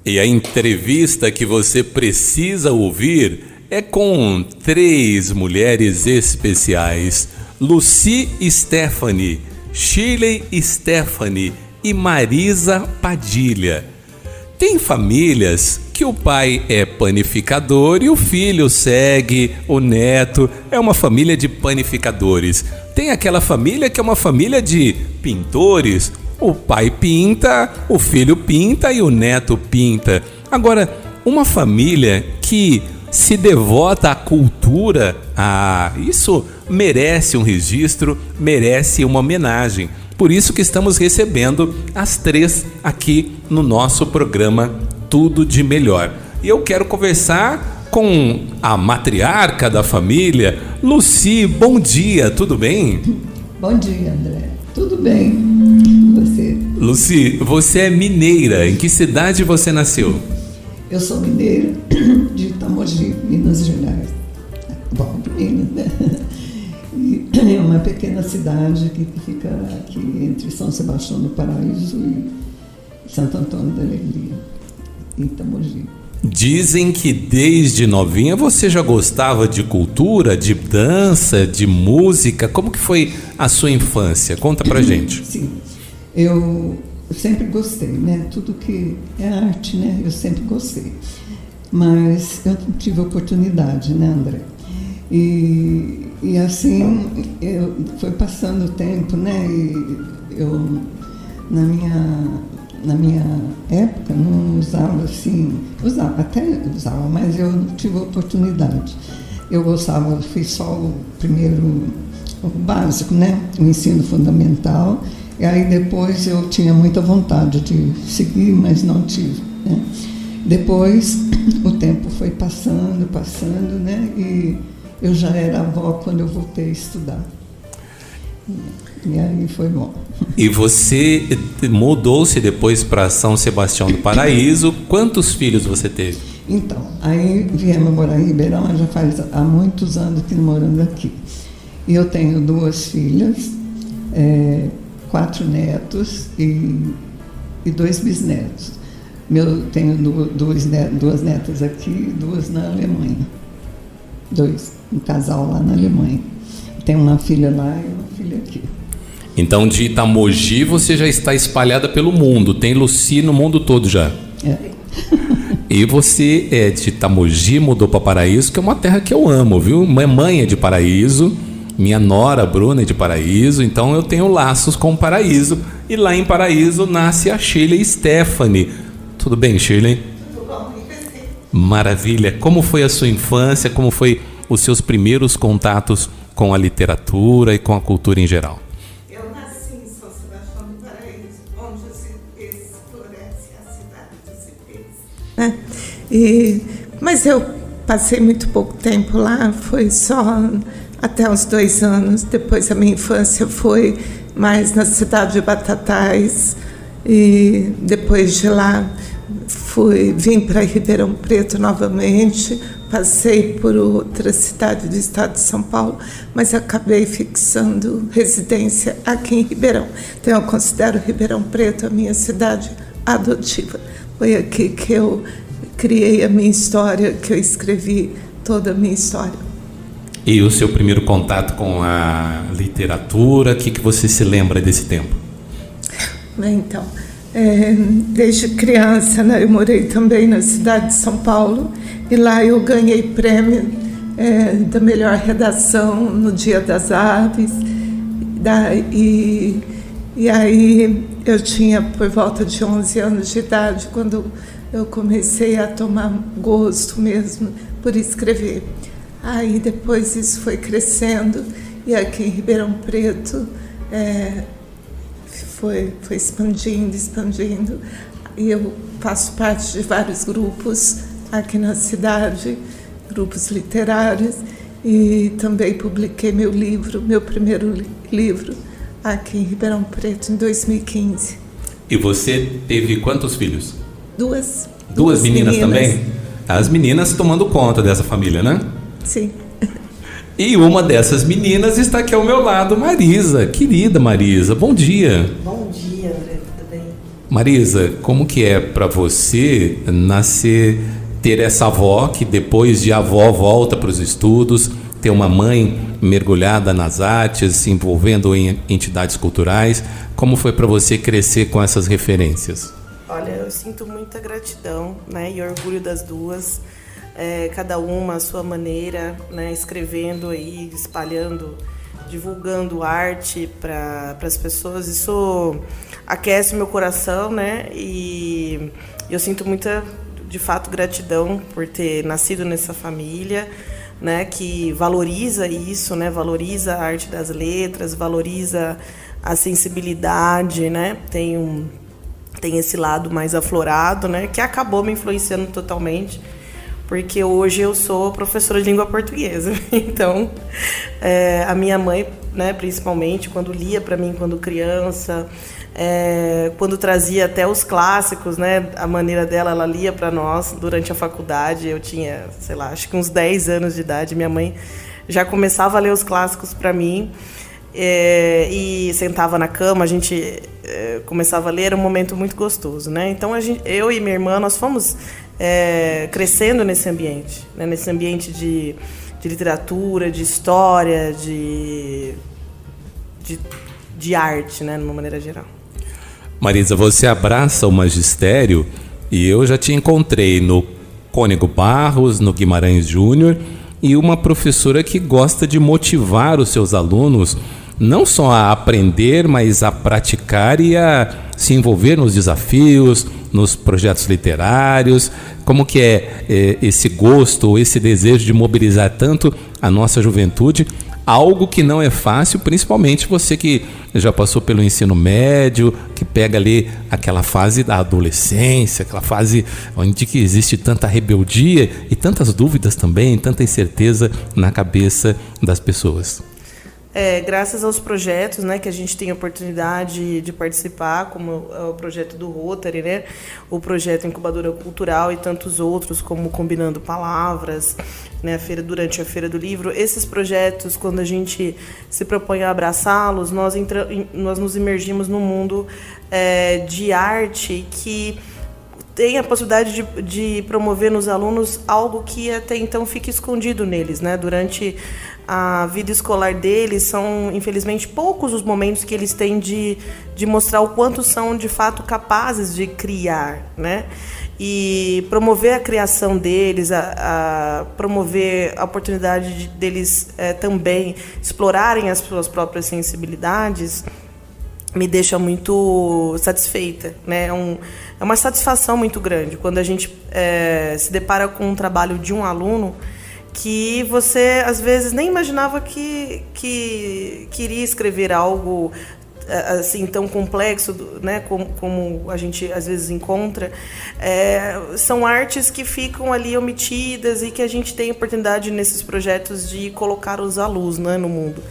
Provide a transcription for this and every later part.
E a entrevista que você precisa ouvir é com 3 mulheres especiais: Lucy Stephanie, Shirley Stephanie e Marisa Padilha. Tem famílias que o pai é panificador e o filho segue, o neto é uma família de panificadores. Tem aquela família que é uma família de pintores. O pai pinta, o filho pinta e o neto pinta. Agora, uma família que se devota à cultura, isso merece um registro, merece uma homenagem. Por isso que estamos recebendo as 3 aqui no nosso programa Tudo de Melhor. E eu quero conversar com a matriarca da família, Lucy. Bom dia, tudo bem? Bom dia, André. Tudo bem. Você? Lucy, você é mineira. Em que cidade você nasceu? Eu sou mineira de Itamogi, Minas Gerais. Bom, de Minas, né? E é uma pequena cidade que fica aqui entre São Sebastião do Paraíso e Santo Antônio da Alegria, em Itamogi. Dizem que desde novinha você já gostava de cultura, de dança, de música. Como que foi a sua infância? Conta pra gente. Sim, eu sempre gostei, né? Tudo que é arte, né? Eu sempre gostei. Mas eu não tive oportunidade, né, André? E assim, foi passando o tempo, né? E eu, na minha época, não usava assim, até usava, mas eu não tive oportunidade. Eu gostava, fiz só o básico, né? O ensino fundamental. E aí depois eu tinha muita vontade de seguir, mas não tive, né? Depois o tempo foi passando, né? E eu já era avó quando eu voltei a estudar. E aí foi bom. E você mudou-se depois para São Sebastião do Paraíso. Quantos filhos você teve? Então, aí viemos morar em Ribeirão, já faz há muitos anos que morando aqui. E eu tenho 2 filhas, 4 netos e 2 bisnetos. Tenho 2 netas aqui e 2 na Alemanha. 2, um casal lá na Alemanha. Tem uma filha lá e uma filha aqui. Então, de Itamogi, você já está espalhada pelo mundo. Tem Lucy no mundo todo já. É. E você é de Itamogi, mudou para Paraíso, que é uma terra que eu amo, viu? Minha mãe é de Paraíso, minha nora, Bruna, é de Paraíso. Então, eu tenho laços com o Paraíso. E lá em Paraíso nasce a Shirley Stephanie. Tudo bem, Shirley? Tudo bom, Maravilha. Como foi a sua infância? Como foi os seus primeiros contatos com a literatura e com a cultura em geral? Eu nasci em São Sebastião do Paraíso, onde floresce a cidade dos ipês. Mas eu passei muito pouco tempo lá, foi só até uns 2 anos. Depois a minha infância foi mais na cidade de Batatais. E depois de lá vim para Ribeirão Preto novamente, passei por outra cidade do estado de São Paulo, mas acabei fixando residência aqui em Ribeirão. Então eu considero Ribeirão Preto a minha cidade adotiva. Foi aqui que eu criei a minha história, que eu escrevi toda a minha história. E o seu primeiro contato com a literatura, o que você se lembra desse tempo? Então, desde criança, né, eu morei também na cidade de São Paulo e lá eu ganhei prêmio da melhor redação no Dia das Aves. E aí eu tinha por volta de 11 anos de idade quando eu comecei a tomar gosto mesmo por escrever. Aí depois isso foi crescendo e aqui em Ribeirão Preto foi expandindo, e eu faço parte de vários grupos aqui na cidade, grupos literários, e também publiquei meu primeiro livro, aqui em Ribeirão Preto, em 2015. E você teve quantos filhos? Duas meninas também? As meninas tomando conta dessa família, né? Sim. E uma dessas meninas está aqui ao meu lado, Marisa. Querida Marisa, bom dia. Bom dia, André, tudo bem? Marisa, como que é para você ter essa avó que depois de avó volta para os estudos, ter uma mãe mergulhada nas artes, se envolvendo em entidades culturais? Como foi para você crescer com essas referências? Olha, eu sinto muita gratidão, né, e orgulho das duas, cada uma à sua maneira, né, escrevendo aí, espalhando, divulgando arte para as pessoas. Isso aquece o meu coração, né, e eu sinto muita, de fato, gratidão por ter nascido nessa família, né, que valoriza isso, né, valoriza a arte das letras, valoriza a sensibilidade, né, tem esse lado mais aflorado, né, que acabou me influenciando totalmente, porque hoje eu sou professora de língua portuguesa. Então, a minha mãe, né, principalmente, quando lia para mim quando criança, quando trazia até os clássicos, né, a maneira dela, ela lia para nós durante a faculdade. Eu tinha, sei lá, acho que uns 10 anos de idade, minha mãe já começava a ler os clássicos para mim, e sentava na cama, a gente começava a ler, era um momento muito gostoso, né? Então eu e minha irmã, nós fomos crescendo nesse ambiente, né? Nesse ambiente de literatura, de história, de arte, né? De uma maneira geral. Marisa, você abraça o magistério e eu já te encontrei no Cônego Barros, no Guimarães Júnior, e uma professora que gosta de motivar os seus alunos não só a aprender, mas a praticar e a se envolver nos desafios, nos projetos literários. Como que é esse gosto, esse desejo de mobilizar tanto a nossa juventude? Algo que não é fácil, principalmente você que já passou pelo ensino médio, que pega ali aquela fase da adolescência, aquela fase onde que existe tanta rebeldia e tantas dúvidas também, tanta incerteza na cabeça das pessoas. Graças aos projetos, né, que a gente tem a oportunidade de participar, como o projeto do Rotary, né, o projeto Incubadora Cultural e tantos outros, como Combinando Palavras, né, durante a Feira do Livro. Esses projetos, quando a gente se propõe a abraçá-los, nós nos imergimos num mundo de arte que tem a possibilidade de promover nos alunos algo que até então fica escondido neles, né? Durante a vida escolar deles, são, infelizmente, poucos os momentos que eles têm de mostrar o quanto são, de fato, capazes de criar, né? E promover a criação deles, promover a oportunidade deles também explorarem as suas próprias sensibilidades, me deixa muito satisfeita, né? É uma satisfação muito grande quando a gente se depara com um trabalho de um aluno que você, às vezes, nem imaginava que queria escrever algo assim tão complexo, né, como a gente às vezes encontra. São artes que ficam ali omitidas e que a gente tem oportunidade nesses projetos de colocar os à luz, né, no mundo.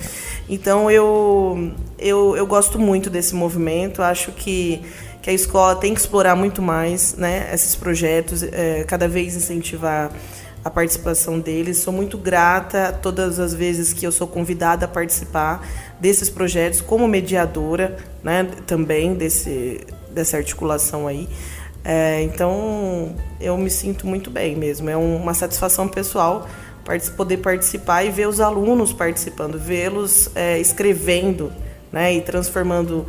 Então eu gosto muito desse movimento, acho que a escola tem que explorar muito mais, né, esses projetos, cada vez incentivar a participação deles. Sou muito grata todas as vezes que eu sou convidada a participar desses projetos como mediadora, né, também dessa articulação aí. Então eu me sinto muito bem mesmo, é uma satisfação pessoal poder participar e ver os alunos participando, vê-los escrevendo, né, e transformando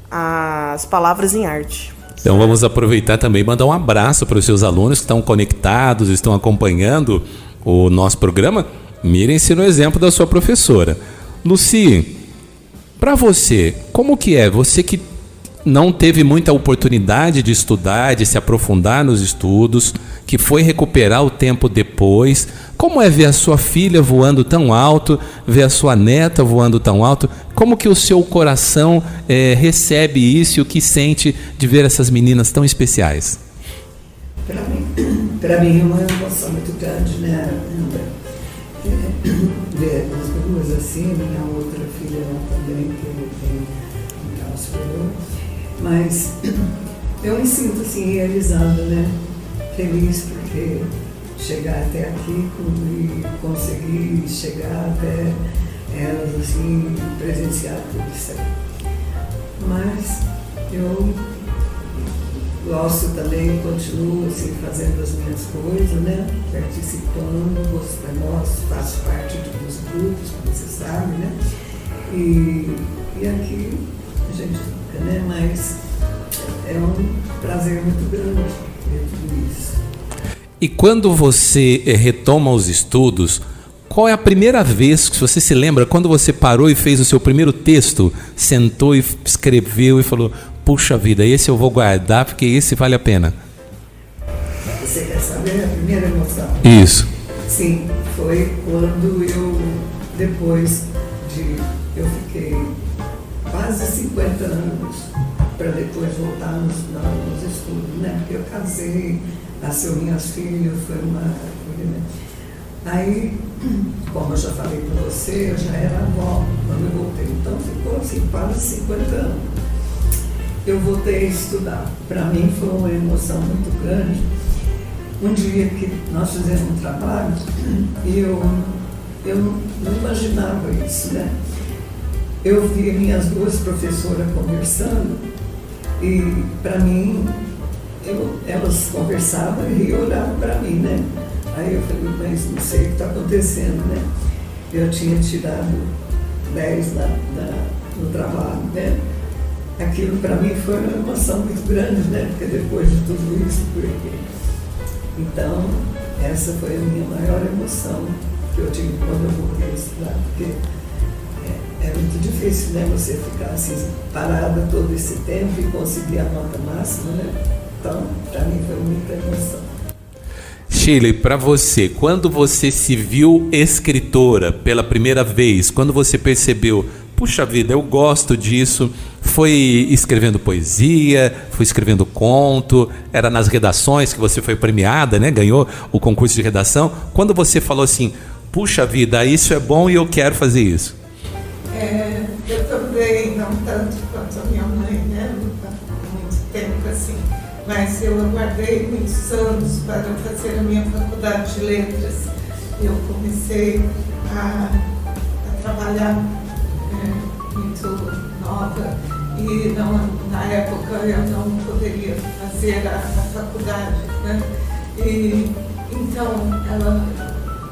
as palavras em arte. Então vamos aproveitar também e mandar um abraço para os seus alunos que estão conectados, estão acompanhando o nosso programa. Mirem-se no exemplo da sua professora. Lucy, para você, como que é? Você que não teve muita oportunidade de estudar, de se aprofundar nos estudos, que foi recuperar o tempo depois, como é ver a sua filha voando tão alto, ver a sua neta voando tão alto? Como que o seu coração recebe isso e o que sente de ver essas meninas tão especiais? Para mim é uma emoção muito grande, né, André? Ver as duas assim, minha outra filha também, que tem um tal superior. Mas eu me sinto assim realizada, né? Feliz porque chegar até aqui e conseguir chegar até elas, assim, presenciar tudo isso aí. Mas eu gosto também, continuo assim, fazendo as minhas coisas, né? Participando, gosto, faço parte dos grupos, como você sabe, né? E aqui a gente fica, né? Mas é um prazer muito grande ver tudo isso. E quando você retoma os estudos, qual é a primeira vez que você se lembra, quando você parou e fez o seu primeiro texto, sentou e escreveu e falou, puxa vida, esse eu vou guardar porque esse vale a pena? Você quer saber a primeira emoção? Isso. Sim, foi quando depois de, eu fiquei quase 50 anos para depois voltar nos estudos, né? Porque eu casei, nasceu minhas filhas, foi uma... Aí, como eu já falei para você, eu já era avó quando eu voltei, então ficou assim, quase 50 anos. Eu voltei a estudar. Para mim foi uma emoção muito grande. Um dia que nós fizemos um trabalho e eu não imaginava isso, né? Eu vi minhas duas professoras conversando e, para mim, elas conversavam e olhavam para mim, né? Aí eu falei, mas não sei o que está acontecendo, né? Eu tinha tirado 10 no trabalho, né? Aquilo para mim foi uma emoção muito grande, né? Porque depois de tudo isso, então, essa foi a minha maior emoção que eu tive quando eu voltei a estudar, porque é muito difícil, né? Você ficar assim, parada todo esse tempo e conseguir a nota máxima, né? Então, para mim foi muita emoção. Shirley, para você, quando você se viu escritora pela primeira vez, quando você percebeu, puxa vida, eu gosto disso, foi escrevendo poesia, foi escrevendo conto, era nas redações que você foi premiada, né? Ganhou o concurso de redação. Quando você falou assim, puxa vida, isso é bom e eu quero fazer isso? Eu também, não tanto quanto a minha mãe, né? Muito tempo assim. Mas eu aguardei muitos anos para fazer a minha faculdade de letras. Eu comecei a trabalhar muito nova e na época eu não poderia fazer a faculdade, né? E, então,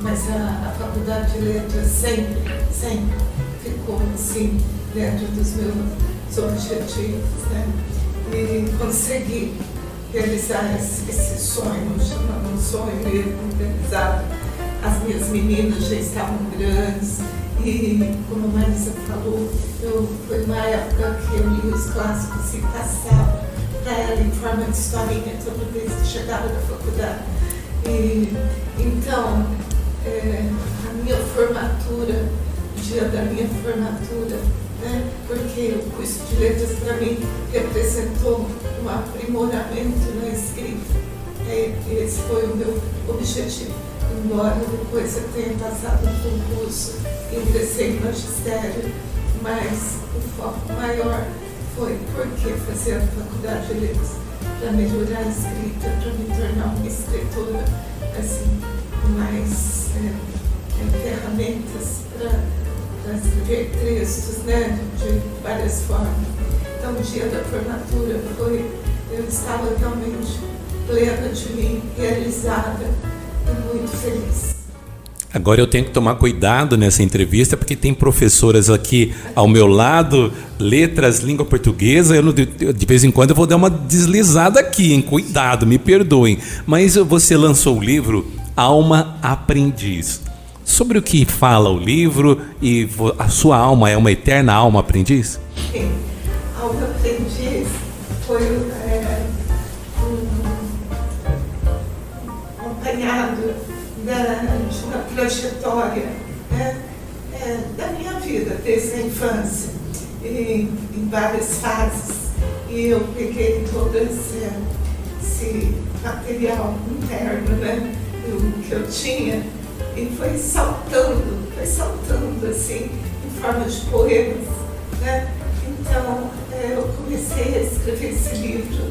mas a faculdade de letras sempre ficou assim dentro dos meus objetivos, né? E consegui realizar esse sonho, chamando um sonho mesmo realizado. As minhas meninas já estavam grandes e, como a Marisa falou, foi uma época que eu li os clássicos e passava para ela em forma de historinha toda vez que chegava da faculdade. E, então, a minha formatura, o dia da minha formatura, né? Porque o curso de letras para mim representou um aprimoramento na escrita. Esse foi o meu objetivo. Embora depois eu tenha passado um concurso e ingressei no magistério, mas o foco maior foi porque fazer a faculdade de letras, para melhorar a escrita, para me tornar uma escritora assim, com mais ferramentas para escrever textos, né, de várias formas. Então, o dia da formatura eu estava realmente plena de mim, realizada e muito feliz. Agora eu tenho que tomar cuidado nessa entrevista, porque tem professoras aqui ao meu lado, letras, língua portuguesa, de vez em quando eu vou dar uma deslizada aqui, hein? Cuidado, me perdoem. Mas você lançou o livro Alma Aprendiz. Sobre o que fala o livro e a sua alma é uma eterna alma aprendiz? Sim, Alma Aprendiz foi acompanhado de uma trajetória, né, da minha vida, desde a infância, em várias fases. E eu peguei todo esse material interno, né, que eu tinha, e foi saltando assim, em forma de poemas, né? Então, eu comecei a escrever esse livro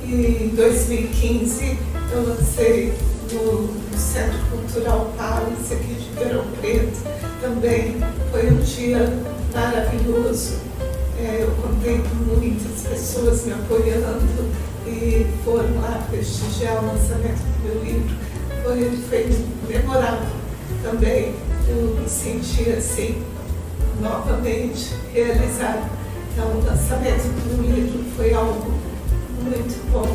e em 2015 eu lancei no Centro Cultural Palace, aqui de Ribeirão Preto. Também foi um dia maravilhoso. Eu contei com muitas pessoas me apoiando e foram lá prestigiar o lançamento do meu livro. Foi memorável também. Eu me senti assim, novamente realizada. Então, o lançamento do meu livro foi algo muito bom,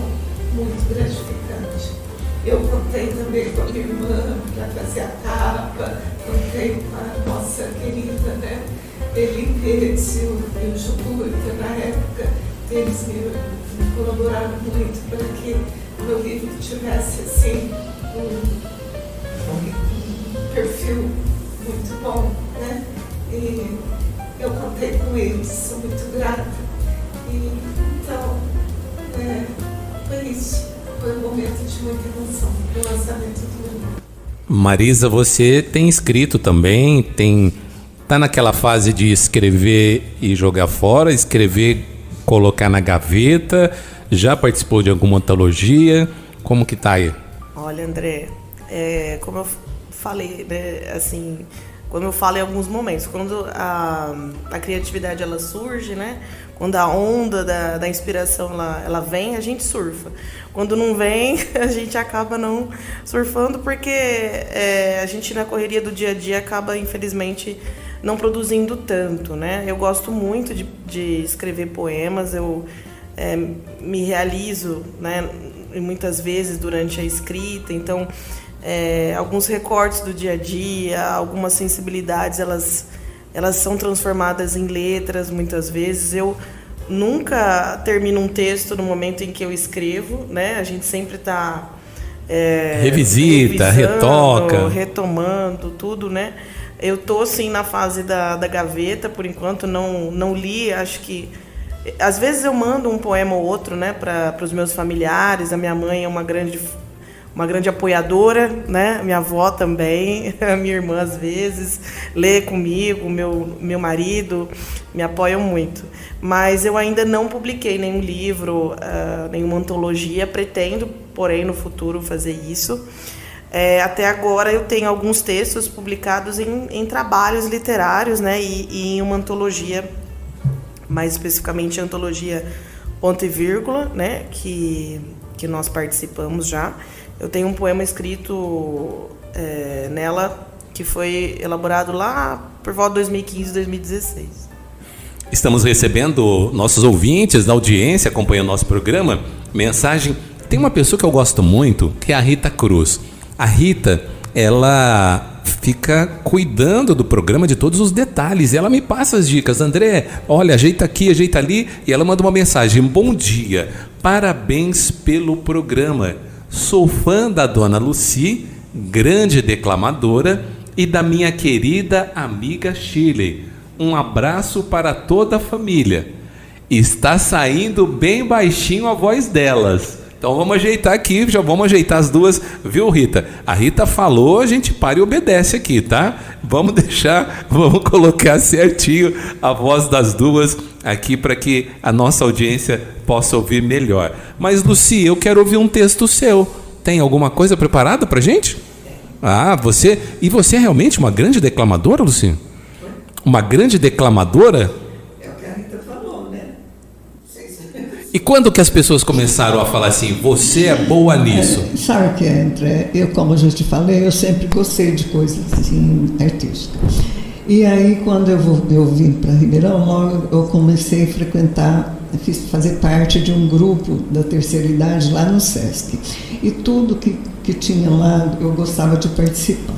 muito gratificante. Eu contei também com a minha irmã para fazer a capa, contei com a nossa querida, né, Eli Pezio e o Jucurta, na época, eles me colaboraram muito para que o meu livro tivesse assim, um perfil muito bom, né? E eu contei com eles, sou muito grata. E então, foi isso. Foi um momento de muita emoção, o lançamento do livro. Marisa, você tem escrito também, tá naquela fase de escrever e jogar fora, escrever, colocar na gaveta, já participou de alguma antologia, como que tá aí? Olha, André, como eu falei, né, assim, como eu falo em alguns momentos, quando a criatividade ela surge, né, quando a onda da inspiração ela vem, a gente surfa. Quando não vem, a gente acaba não surfando, porque a gente na correria do dia a dia acaba, infelizmente, não produzindo tanto, né? Eu gosto muito de escrever poemas, eu me realizo, né, muitas vezes durante a escrita, então alguns recortes do dia a dia, algumas sensibilidades, elas são transformadas em letras muitas vezes. Eu nunca termino um texto no momento em que eu escrevo, né? A gente sempre está revisita, retoca, retomando tudo, né? Eu tô assim na fase da gaveta, por enquanto não li, acho que às vezes eu mando um poema ou outro, né, para os meus familiares. A minha mãe é uma grande apoiadora, né? Minha avó também, a minha irmã às vezes lê comigo, meu marido me apoiam muito. Mas eu ainda não publiquei nenhum livro, nenhuma antologia, pretendo, porém, no futuro fazer isso. Até agora eu tenho alguns textos publicados em trabalhos literários, né? E em uma antologia, mais especificamente a antologia Ponto e Vírgula, né? Que nós participamos já. Eu tenho um poema escrito nela que foi elaborado lá por volta de 2015, 2016. Estamos recebendo nossos ouvintes da audiência, acompanhando nosso programa, mensagem. Tem uma pessoa que eu gosto muito, que é a Rita Cruz. A Rita, ela fica cuidando do programa, de todos os detalhes. Ela me passa as dicas. André, olha, ajeita aqui, ajeita ali. E ela manda uma mensagem. Bom dia, parabéns pelo programa. Sou fã da dona Lucy, grande declamadora, e da minha querida amiga Shirley. Um abraço para toda a família. Está saindo bem baixinho a voz delas. Então vamos ajeitar aqui, já vamos ajeitar as duas, viu, Rita? A Rita falou, a gente para e obedece aqui, tá? Vamos colocar certinho a voz das duas aqui para que a nossa audiência possa ouvir melhor. Mas, Lucy, eu quero ouvir um texto seu. Tem alguma coisa preparada pra gente? Você é realmente uma grande declamadora, Lucy? Uma grande declamadora? É o que a Rita falou, né? E quando que as pessoas começaram a falar assim, você é boa nisso? Sabe o que é, André? Eu, como eu já te falei, eu sempre gostei de coisas assim, artísticas. E aí, quando eu vim para Ribeirão, logo eu comecei a frequentar, fazer parte de um grupo da terceira idade lá no Sesc. E tudo que tinha lá, eu gostava de participar.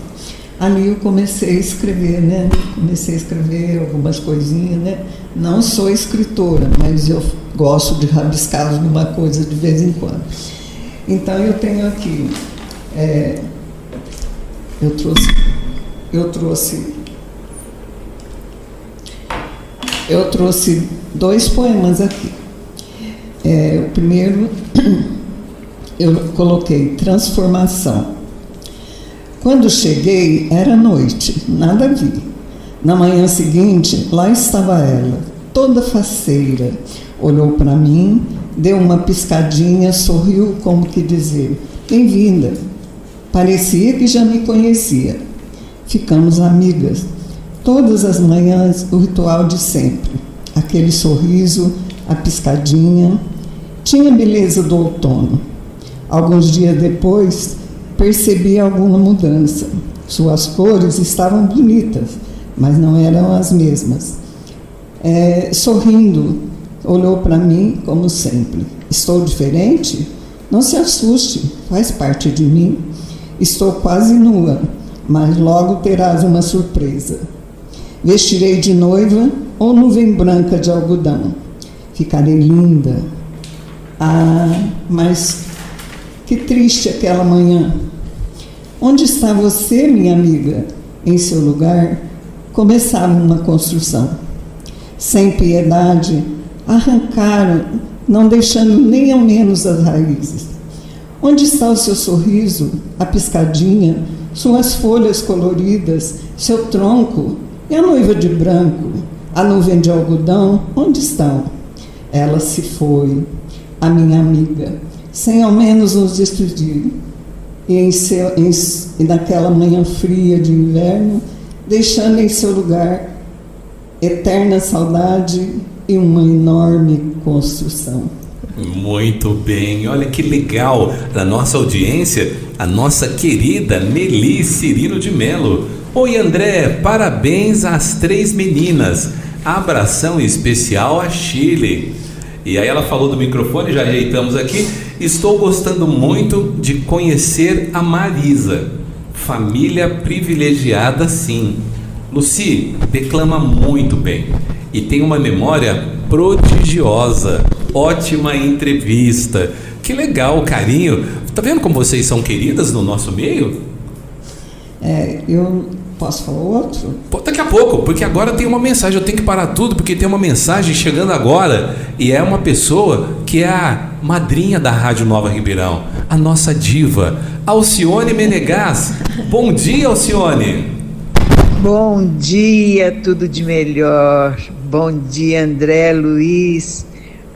Ali eu comecei a escrever, né? Comecei a escrever algumas coisinhas, né? Não sou escritora, mas eu gosto de rabiscar alguma coisa de vez em quando. Então eu tenho aqui, eu trouxe 2 poemas aqui. O primeiro eu coloquei Transformação. Quando cheguei, era noite, nada vi. Na manhã seguinte, lá estava ela, toda faceira. Olhou para mim, deu uma piscadinha, sorriu como que dizer, bem-vinda. Parecia que já me conhecia. Ficamos amigas. Todas as manhãs, o ritual de sempre. Aquele sorriso, a piscadinha. Tinha a beleza do outono. Alguns dias depois, percebi alguma mudança. Suas cores estavam bonitas, mas não eram as mesmas. Sorrindo, olhou para mim como sempre. Estou diferente? Não se assuste, faz parte de mim. Estou quase nua, mas logo terás uma surpresa. Vestirei de noiva ou nuvem branca de algodão. Ficarei linda. Mas que triste aquela manhã. Onde está você, minha amiga? Em seu lugar, começava uma construção. Sem piedade, arrancaram, não deixando nem ao menos as raízes. Onde está o seu sorriso, a piscadinha, suas folhas coloridas, seu tronco e a noiva de branco, a nuvem de algodão, onde estão? Ela se foi, a minha amiga, sem ao menos nos despedir. E naquela manhã fria de inverno, deixando em seu lugar eterna saudade e uma enorme construção. Muito bem, olha que legal, da nossa audiência, a nossa querida Nelly Cirino de Melo. Oi André, parabéns às 3 meninas, abração especial a Shirley. E aí ela falou do microfone, já ajeitamos aqui. Estou gostando muito de conhecer a Marisa, família privilegiada sim. Luci declama muito bem e tem uma memória prodigiosa. Ótima entrevista. Que legal, carinho. Tá vendo como vocês são queridas no nosso meio? Eu posso falar outro? Daqui a pouco, porque agora tem uma mensagem. Eu tenho que parar tudo porque tem uma mensagem chegando agora. E é uma pessoa que é a madrinha da Rádio Nova Ribeirão, a nossa diva, Alcione Menegas. Bom dia, Alcione. Bom dia, tudo de melhor. Bom dia, André Luiz.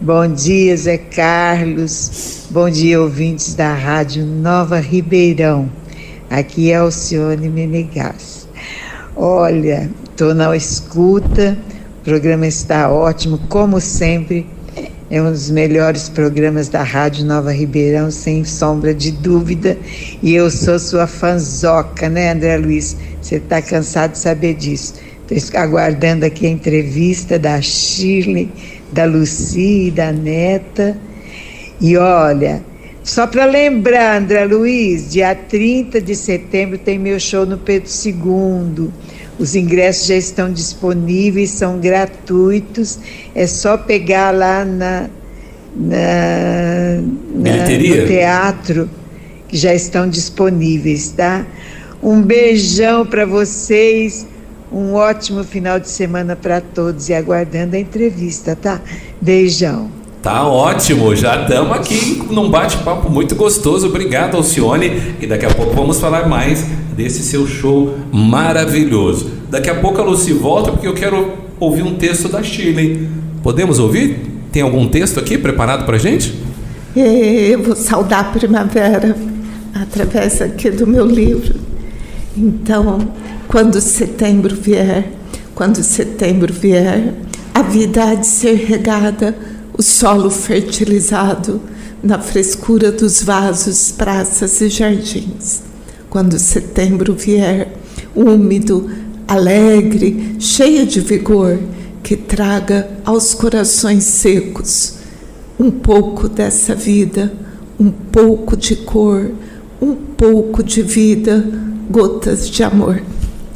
Bom dia, Zé Carlos. Bom dia, ouvintes da Rádio Nova Ribeirão. Aqui é Alcione Menegas. Olha, estou na escuta, o programa está ótimo, como sempre. É um dos melhores programas da Rádio Nova Ribeirão, sem sombra de dúvida. E eu sou sua fanzoca, né, André Luiz? Você está cansado de saber disso. Estou aguardando aqui a entrevista da Shirley, da Luci e da Neta. E olha, só para lembrar, André Luiz, dia 30 de setembro tem meu show no Pedro II. Os ingressos já estão disponíveis, são gratuitos. É só pegar lá no teatro, que já estão disponíveis, tá? Um beijão para vocês, um ótimo final de semana para todos e aguardando a entrevista, tá? Beijão. Tá ótimo, já estamos aqui num bate-papo muito gostoso. Obrigado, Alcione. E daqui a pouco vamos falar mais desse seu show maravilhoso. Daqui a pouco a Luci volta porque eu quero ouvir um texto da Shirley. Podemos ouvir? Tem algum texto aqui preparado pra gente? Eu vou saudar a primavera através aqui do meu livro. Então, quando setembro vier, a vida há de ser regada, o solo fertilizado na frescura dos vasos, praças e jardins. Quando setembro vier, úmido, alegre, cheio de vigor, que traga aos corações secos um pouco dessa vida, um pouco de cor, um pouco de vida, gotas de amor.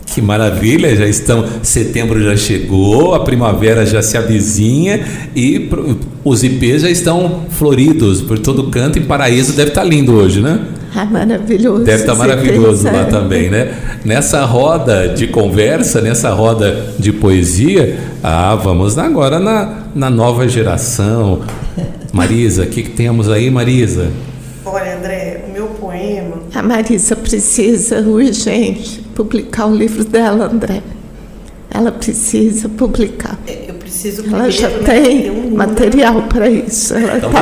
Que maravilha, setembro já chegou, a primavera já se avizinha e os ipês já estão floridos por todo canto e Paraíso deve estar lindo hoje, né? Maravilhoso. Deve estar maravilhoso lá também, né? Nessa roda de conversa, nessa roda de poesia, vamos agora na nova geração. Marisa, o que temos aí, Marisa? Olha, André, o meu poema... A Marisa precisa, urgente, publicar o livro dela, André. Ela precisa publicar. Eu preciso... Ela já tem material para isso. Ela então tá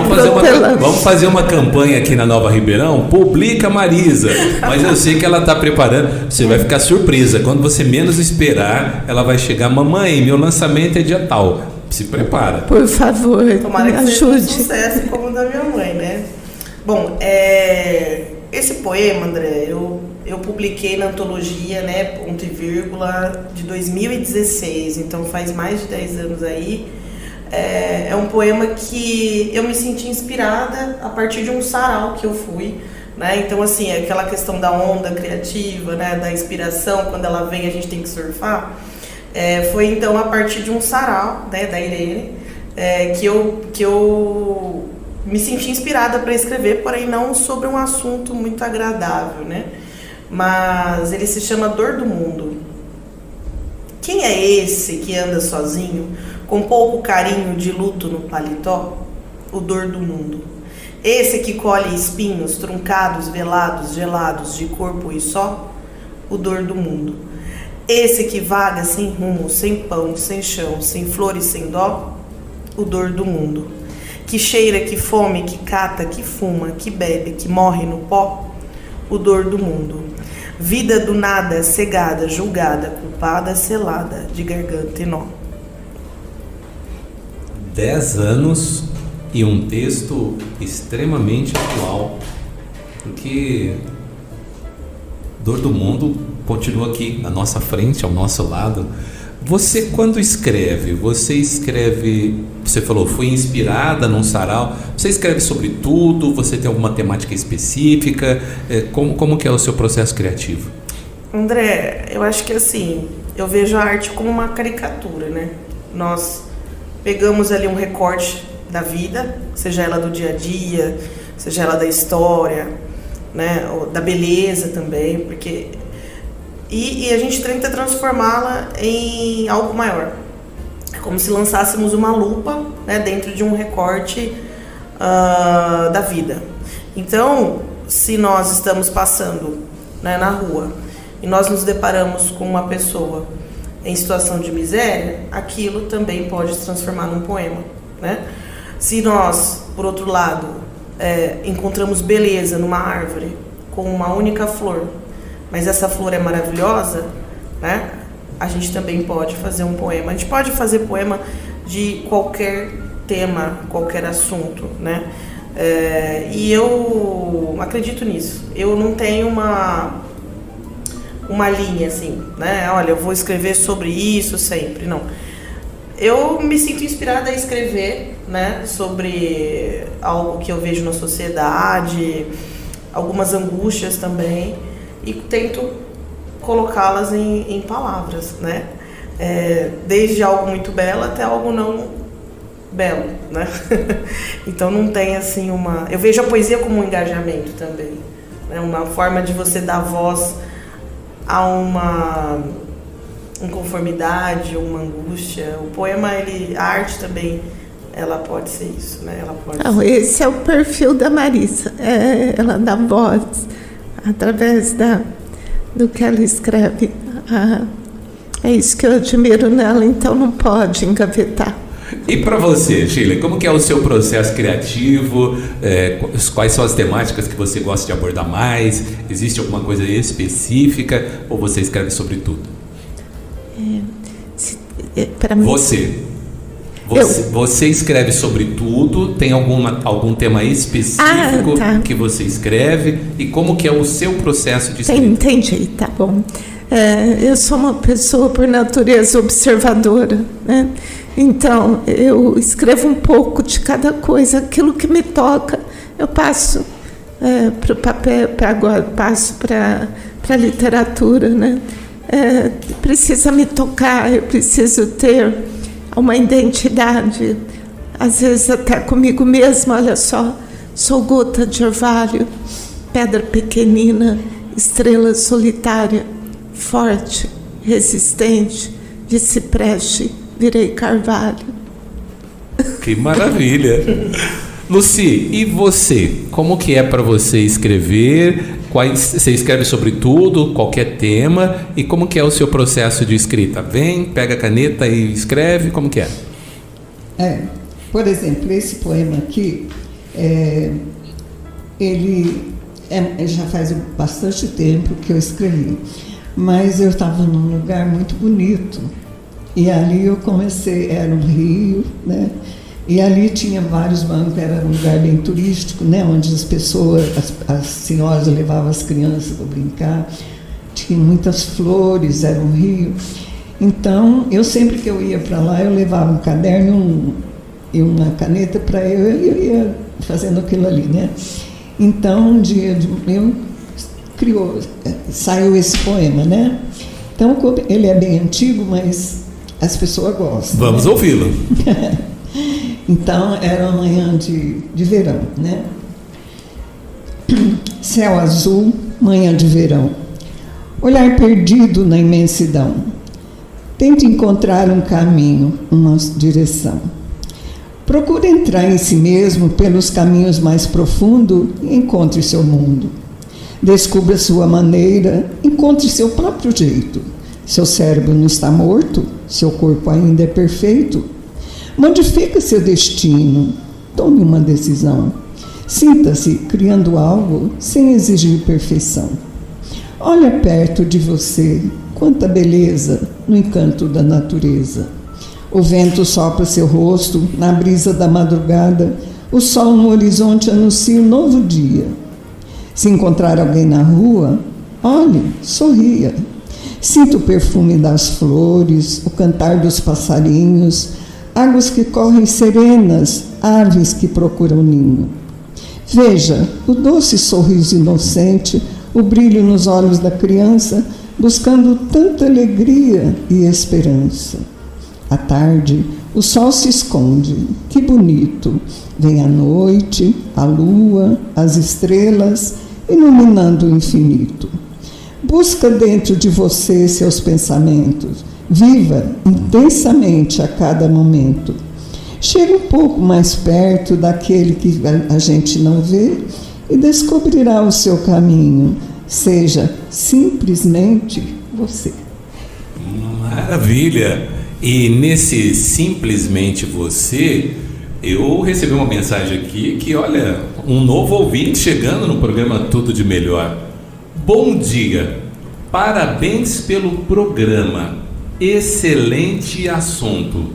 vamos fazer uma campanha aqui na Nova Ribeirão. Publica Marisa. Mas eu sei que ela está preparando. Você vai ficar surpresa. Quando você menos esperar, ela vai chegar. Mamãe, meu lançamento é dia tal. Se prepara. Por favor, Tomara me que seja um ajude. sucesso como o da minha mãe, né? Bom, esse poema, André, eu publiquei na antologia, né, Ponto e Vírgula, de 2016, então faz mais de 10 anos aí. É um poema que eu me senti inspirada a partir de um sarau que eu fui, né? Então, assim, aquela questão da onda criativa, né, da inspiração, quando ela vem a gente tem que surfar. Foi então a partir de um sarau, né, da Irene, que eu me senti inspirada para escrever, porém não sobre um assunto muito agradável, né? Mas ele se chama Dor do Mundo. Quem é esse que anda sozinho, com pouco carinho de luto no paletó? O dor do mundo. Esse que colhe espinhos truncados, velados, gelados, de corpo e só? O dor do mundo. Esse que vaga sem rumo, sem pão, sem chão, sem flores, sem dó? O dor do mundo. Que cheira, que fome, que cata, que fuma, que bebe, que morre no pó? O dor do mundo. Vida do nada, cegada, julgada, culpada, selada, de garganta e nó. 10 anos e um texto extremamente atual, porque Dor do Mundo continua aqui à nossa frente, ao nosso lado. Você, quando escreve, você falou, fui inspirada num sarau, você escreve sobre tudo, você tem alguma temática específica, como que é o seu processo criativo? André, eu acho que assim, eu vejo a arte como uma caricatura, né? Nós pegamos ali um recorte da vida, seja ela do dia a dia, seja ela da história, né? Ou da beleza também, porque... E a gente tenta transformá-la em algo maior. É como se lançássemos uma lupa, né, dentro de um recorte da vida. Então, se nós estamos passando, né, na rua e nós nos deparamos com uma pessoa em situação de miséria, aquilo também pode se transformar num poema, né? Se nós, por outro lado, encontramos beleza numa árvore com uma única flor, mas essa flor é maravilhosa, né? A gente também pode fazer um poema. A gente pode fazer poema de qualquer tema, qualquer assunto, né? E eu acredito nisso. Eu não tenho uma linha assim, né? Olha, eu vou escrever sobre isso sempre, não. Eu me sinto inspirada a escrever, né, sobre algo que eu vejo na sociedade, algumas angústias também, e tento colocá-las em palavras, né? Desde algo muito belo até algo não belo, né? Então não tem assim uma... Eu vejo a poesia como um engajamento também, né? Uma forma de você dar voz a uma inconformidade, uma angústia. O poema, a arte também, ela pode ser isso, né? Ela pode Não, esse é o perfil da Marisa. Ela dá voz através do que ela escreve. É isso que eu admiro nela, então não pode engavetar. E para você, Sheila, como que é o seu processo criativo? Quais são as temáticas que você gosta de abordar mais? Existe alguma coisa específica ou você escreve sobre tudo? Para mim, Você escreve sobre tudo? Tem algum tema específico que você escreve? E como que é o seu processo de escrita? Entendi, tá bom. Eu sou uma pessoa por natureza observadora, né? Então eu escrevo um pouco de cada coisa, aquilo que me toca eu passo para o papel, agora passo para a literatura, né? Precisa me tocar, eu preciso ter uma identidade, às vezes até comigo mesma. Olha só, sou gota de orvalho, pedra pequenina, estrela solitária, forte, resistente, de cipreste, virei carvalho. Que maravilha! Lucy, e você? Como que é para você escrever? Você escreve sobre tudo, qualquer tema, e como que é o seu processo de escrita? Vem, pega a caneta e escreve, como que é? Por exemplo, esse poema aqui, ele já faz bastante tempo que eu escrevi, mas eu estava num lugar muito bonito E ali eu comecei, era um rio, né? E ali tinha vários bancos, era um lugar bem turístico, né? Onde as pessoas, as senhoras levavam as crianças para brincar. Tinha muitas flores, era um rio. Então, eu sempre que eu ia para lá, eu levava um caderno e uma caneta para eu ia fazendo aquilo ali, né? Então, um dia saiu esse poema, né? Então, ele é bem antigo, mas as pessoas gostam. Vamos né? ouvi-lo. Então, era uma manhã de verão, né? Céu azul, manhã de verão. Olhar perdido na imensidão. Tente encontrar um caminho, uma direção. Procure entrar em si mesmo pelos caminhos mais profundos e encontre seu mundo. Descubra sua maneira, encontre seu próprio jeito. Seu cérebro não está morto, seu corpo ainda é perfeito. Modifique seu destino, tome uma decisão. Sinta-se criando algo sem exigir perfeição. Olha perto de você, quanta beleza no encanto da natureza. O vento sopra seu rosto na brisa da madrugada, o sol no horizonte anuncia um novo dia. Se encontrar alguém na rua, olhe, sorria. Sinta o perfume das flores, o cantar dos passarinhos, águas que correm serenas, aves que procuram ninho. Veja o doce sorriso inocente, o brilho nos olhos da criança, buscando tanta alegria e esperança. À tarde, o sol se esconde, que bonito. Vem a noite, a lua, as estrelas, iluminando o infinito. Busca dentro de você seus pensamentos. Viva intensamente a cada momento. Chegue um pouco mais perto daquele que a gente não vê e descobrirá o seu caminho. Seja simplesmente você. Maravilha! E nesse simplesmente você, eu recebi uma mensagem aqui que, olha, um novo ouvinte chegando no programa Tudo de Melhor. Bom dia, parabéns pelo programa, excelente assunto.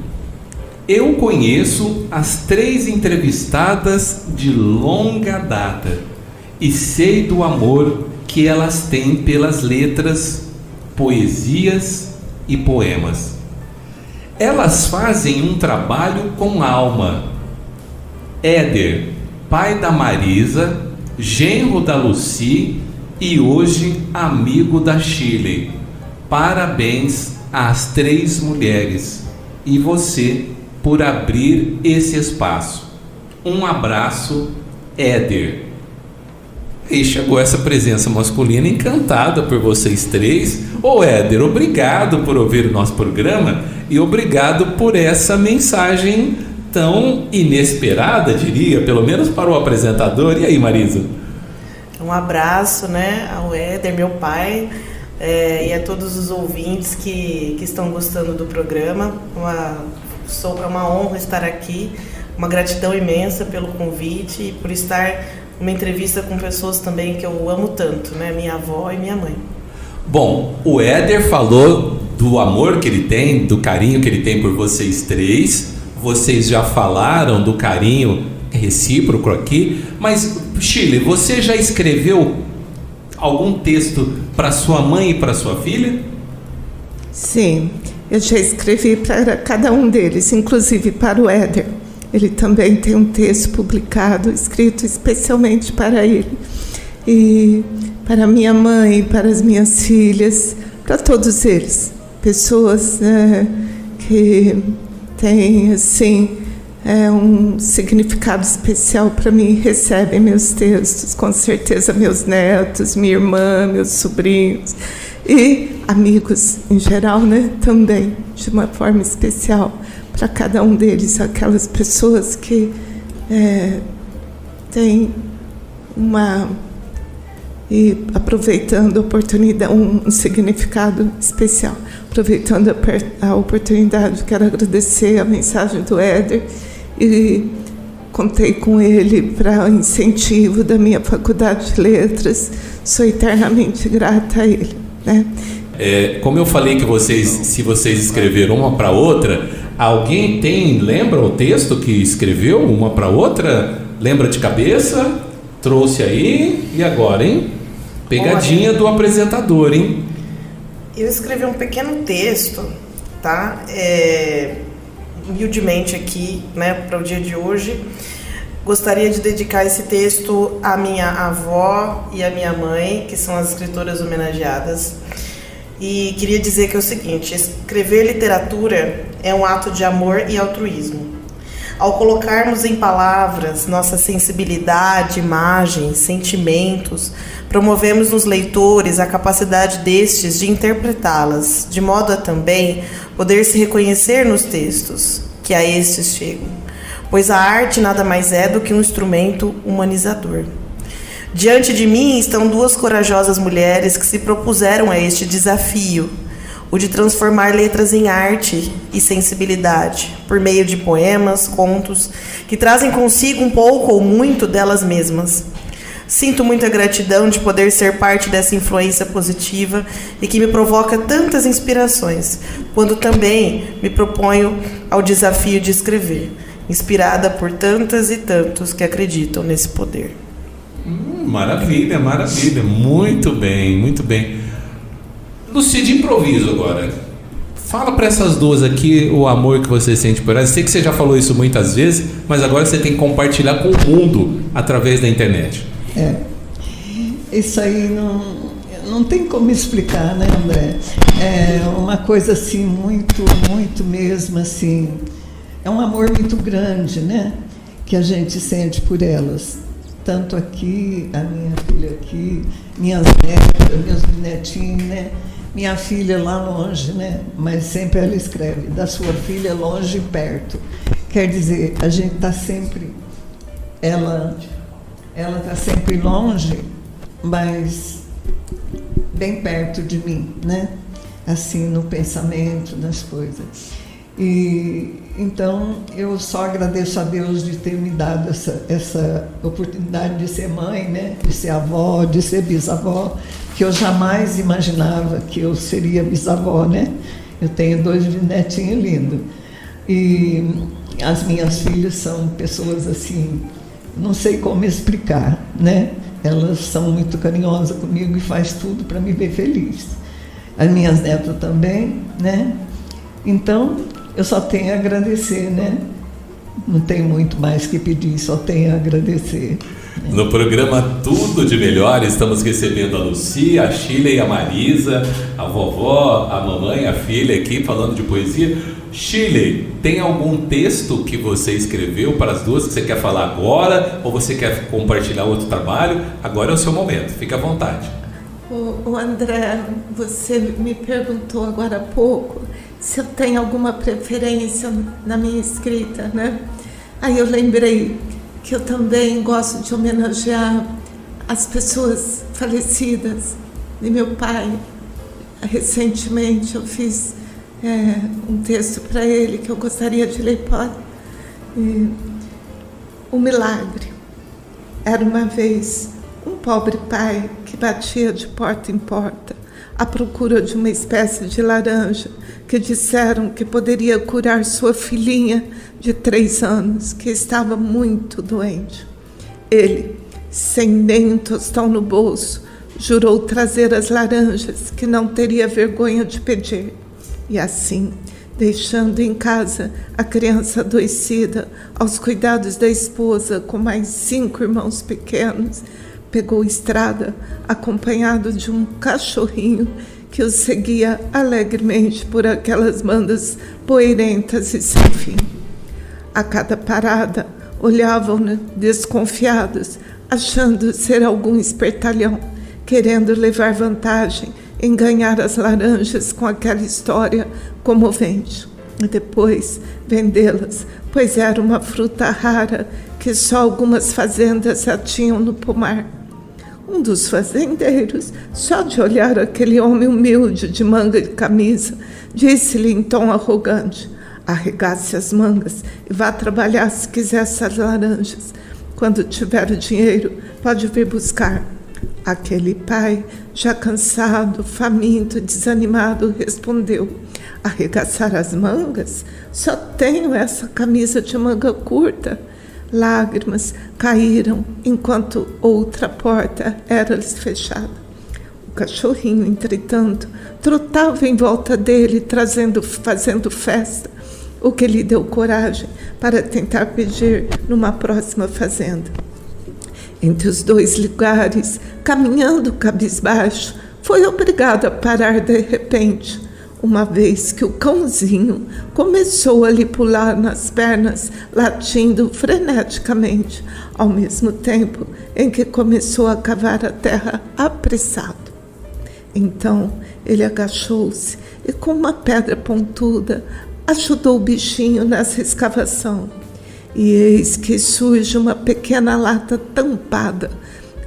Eu conheço as 3 entrevistadas de longa data e sei do amor que elas têm pelas letras, poesias e poemas. Elas fazem um trabalho com alma. Éder, pai da Marisa, genro da Lucy e hoje amigo da Shirley. Parabéns às 3 mulheres e você por abrir esse espaço. Um abraço, Éder. E chegou essa presença masculina encantada por vocês 3. Ô Éder, obrigado por ouvir o nosso programa e obrigado por essa mensagem tão inesperada, diria, pelo menos para o apresentador. E aí, Marisa? Um abraço, né, ao Éder, meu pai, e a todos os ouvintes que estão gostando do programa. É uma honra estar aqui, uma gratidão imensa pelo convite e por estar numa entrevista com pessoas também que eu amo tanto, né, minha avó e minha mãe. Bom, o Éder falou do amor que ele tem, do carinho que ele tem por vocês 3. Vocês já falaram do carinho recíproco aqui, mas Shirley, você já escreveu algum texto para sua mãe e para sua filha? Sim, eu já escrevi para cada um deles, inclusive para o Éder. Ele também tem um texto publicado, escrito especialmente para ele. E para minha mãe, para as minhas filhas, para todos eles. Pessoas, né, que têm, assim, um significado especial para mim, recebem meus textos, com certeza meus netos, minha irmã, meus sobrinhos e amigos em geral, né, também, de uma forma especial para cada um deles, aquelas pessoas que têm e aproveitando a oportunidade, um significado especial. Aproveitando a oportunidade, quero agradecer a mensagem do Éder e contei com ele para incentivo da minha faculdade de letras. Sou eternamente grata a ele, né? Como eu falei que se vocês escreveram uma para outra, alguém lembra o texto que escreveu uma para outra? Lembra de cabeça? Trouxe aí, e agora, hein? Pegadinha do apresentador, hein? Eu escrevi um pequeno texto, tá? Humildemente aqui, né, para o dia de hoje. Gostaria de dedicar esse texto à minha avó e à minha mãe, que são as escritoras homenageadas. E queria dizer que é o seguinte: escrever literatura é um ato de amor e altruísmo. Ao colocarmos em palavras nossa sensibilidade, imagens, sentimentos, promovemos nos leitores a capacidade destes de interpretá-las, de modo a também poder se reconhecer nos textos que a estes chegam, pois a arte nada mais é do que um instrumento humanizador. Diante de mim estão duas corajosas mulheres que se propuseram a este desafio, o de transformar letras em arte e sensibilidade, por meio de poemas, contos, que trazem consigo um pouco ou muito delas mesmas. Sinto muita gratidão de poder ser parte dessa influência positiva e que me provoca tantas inspirações, quando também me proponho ao desafio de escrever, inspirada por tantas e tantos que acreditam nesse poder. Maravilha, maravilha. Muito bem, muito bem. Luci, de improviso agora. Fala para essas duas aqui o amor que você sente por elas. Sei que você já falou isso muitas vezes, mas agora você tem que compartilhar com o mundo através da internet. Isso aí não tem como explicar, né, André? É uma coisa assim, muito, muito mesmo, assim. É um amor muito grande, né, que a gente sente por elas. Tanto aqui, a minha filha aqui, minhas netas, meus netinhos, né? Minha filha lá longe, né? Mas sempre ela escreve, da sua filha longe e perto. Quer dizer, a gente está sempre... Ela está sempre longe, mas bem perto de mim, né? Assim, no pensamento, nas coisas. E então eu só agradeço a Deus de ter me dado essa oportunidade de ser mãe, né? De ser avó, de ser bisavó, que eu jamais imaginava que eu seria bisavó, né? Eu tenho 2 netinhos lindos. E as minhas filhas são pessoas assim, não sei como explicar, né? Elas são muito carinhosas comigo e faz tudo para me ver feliz. As minhas netas também, né? Então, eu só tenho a agradecer, né? Não tenho muito mais que pedir, só tenho a agradecer. No programa Tudo de Melhor, estamos recebendo a Luci, a Shirley, a Marisa, a vovó, a mamãe, a filha aqui falando de poesia. Shirley, tem algum texto que você escreveu para as duas que você quer falar agora ou você quer compartilhar outro trabalho? Agora é o seu momento, fique à vontade. O André, você me perguntou agora há pouco se eu tenho alguma preferência na minha escrita, né? Aí eu lembrei que eu também gosto de homenagear as pessoas falecidas de meu pai. Recentemente eu fiz um texto para ele que eu gostaria de ler. O milagre. Era uma vez um pobre pai que batia de porta em porta à procura de uma espécie de laranja que disseram que poderia curar sua filhinha de 3 anos, que estava muito doente. Ele, sem nem um tostão no bolso, jurou trazer as laranjas que não teria vergonha de pedir. E assim, deixando em casa a criança adoecida aos cuidados da esposa com mais 5 irmãos pequenos, pegou estrada acompanhado de um cachorrinho que o seguia alegremente por aquelas bandas poeirentas e sem fim. A cada parada, olhavam-no desconfiados, achando ser algum espertalhão, querendo levar vantagem em ganhar as laranjas com aquela história comovente. E depois vendê-las, pois era uma fruta rara que só algumas fazendas a tinham no pomar. Um dos fazendeiros, só de olhar aquele homem humilde de manga de camisa, disse-lhe em tom arrogante: arregace as mangas e vá trabalhar se quiser essas laranjas. Quando tiver o dinheiro, pode vir buscar. Aquele pai, já cansado, faminto, desanimado, respondeu: arregaçar as mangas? Só tenho essa camisa de manga curta. Lágrimas caíram enquanto outra porta era-lhes fechada. O cachorrinho, entretanto, trotava em volta dele, fazendo festa, o que lhe deu coragem para tentar pedir numa próxima fazenda. Entre os dois lugares, caminhando cabisbaixo, foi obrigado a parar de repente, uma vez que o cãozinho começou a lhe pular nas pernas, latindo freneticamente, ao mesmo tempo em que começou a cavar a terra apressado. Então ele agachou-se e, com uma pedra pontuda, ajudou o bichinho nessa escavação. E eis que surge uma pequena lata tampada.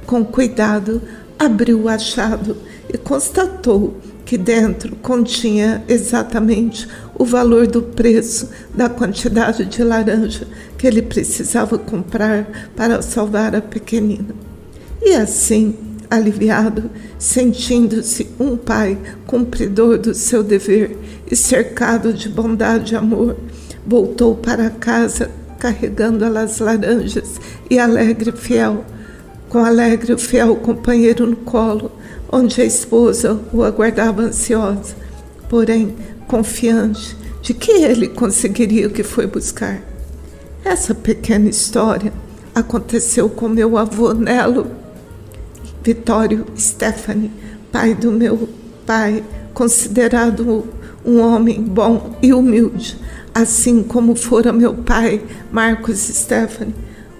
Com cuidado, abriu o achado e constatou que dentro continha exatamente o valor do preço da quantidade de laranja que ele precisava comprar para salvar a pequenina. E assim, aliviado, sentindo-se um pai cumpridor do seu dever e cercado de bondade e amor, voltou para casa carregando as laranjas e com alegre e fiel companheiro no colo, onde a esposa o aguardava ansiosa, porém confiante de que ele conseguiria o que foi buscar. Essa pequena história aconteceu com meu avô Nelo Vitório Stephanie, pai do meu pai, considerado um homem bom e humilde, assim como fora meu pai, Marcos Stephanie,